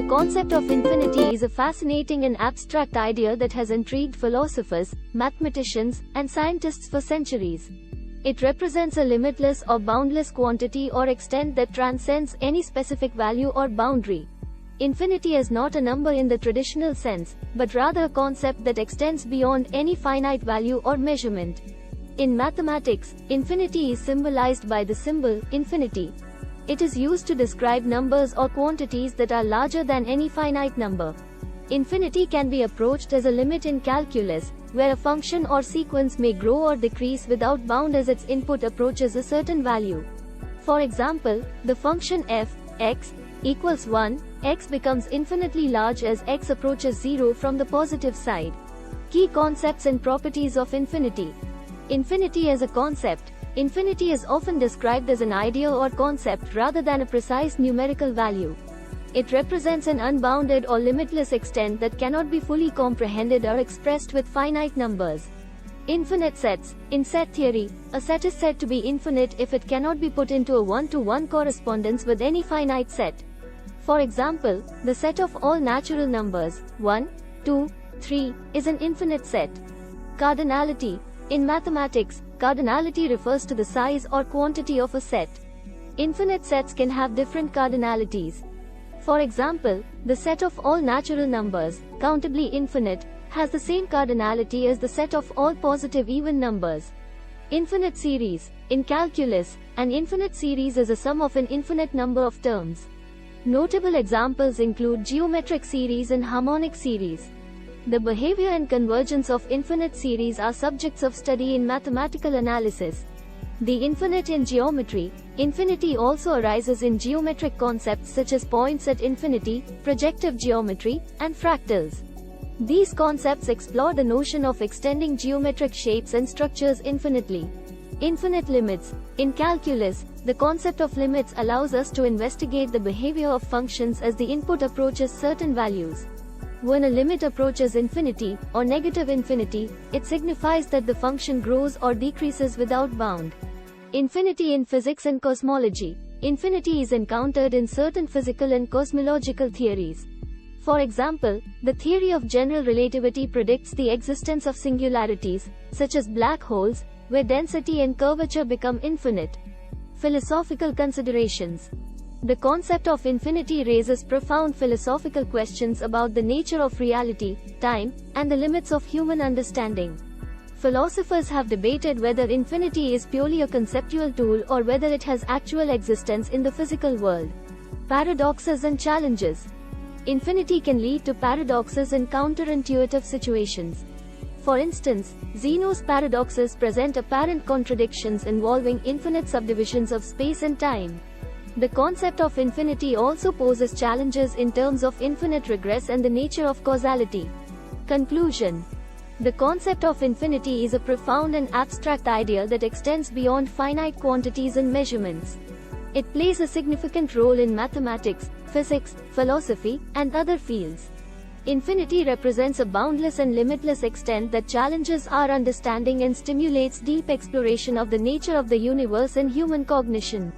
The concept of infinity is a fascinating and abstract idea that has intrigued philosophers, mathematicians, and scientists for centuries. It represents a limitless or boundless quantity or extent that transcends any specific value or boundary. Infinity is not a number in the traditional sense, but rather a concept that extends beyond any finite value or measurement. In mathematics, infinity is symbolized by the symbol infinity. It is used to describe numbers or quantities that are larger than any finite number. Infinity can be approached as a limit in calculus, where a function or sequence may grow or decrease without bound as its input approaches a certain value. For example, the function f x equals 1, x becomes infinitely large as x approaches 0 from the positive side. Key concepts and properties of infinity. Infinity as a concept. Infinity is often described as an idea or concept rather than a precise numerical value. It represents an unbounded or limitless extent that cannot be fully comprehended or expressed with finite numbers. Infinite sets. In set theory, a set is said to be infinite if it cannot be put into a one-to-one correspondence with any finite set. For example, the set of all natural numbers, 1, 2, 3, is an infinite set. Cardinality. In mathematics, cardinality refers to the size or quantity of a set. Infinite sets can have different cardinalities. For example, the set of all natural numbers, countably infinite, has the same cardinality as the set of all positive even numbers. Infinite series. In calculus, an infinite series is a sum of an infinite number of terms. Notable examples include geometric series and harmonic series. The behavior and convergence of infinite series are subjects of study in mathematical analysis. The infinite in geometry. Infinity also arises in geometric concepts such as points at infinity, projective geometry, and fractals. These concepts explore the notion of extending geometric shapes and structures infinitely. Infinite limits. In calculus, the concept of limits allows us to investigate the behavior of functions as the input approaches certain values. When a limit approaches infinity, or negative infinity, it signifies that the function grows or decreases without bound. Infinity in physics and cosmology. Infinity is encountered in certain physical and cosmological theories. For example, the theory of general relativity predicts the existence of singularities, such as black holes, where density and curvature become infinite. Philosophical considerations. The concept of infinity raises profound philosophical questions about the nature of reality, time, and the limits of human understanding. Philosophers have debated whether infinity is purely a conceptual tool or whether it has actual existence in the physical world. Paradoxes and challenges. Infinity can lead to paradoxes and counterintuitive situations. For instance, Zeno's paradoxes present apparent contradictions involving infinite subdivisions of space and time. The concept of infinity also poses challenges in terms of infinite regress and the nature of causality. Conclusion. The concept of infinity is a profound and abstract idea that extends beyond finite quantities and measurements. It plays a significant role in mathematics, physics, philosophy, and other fields. Infinity represents a boundless and limitless extent that challenges our understanding and stimulates deep exploration of the nature of the universe and human cognition.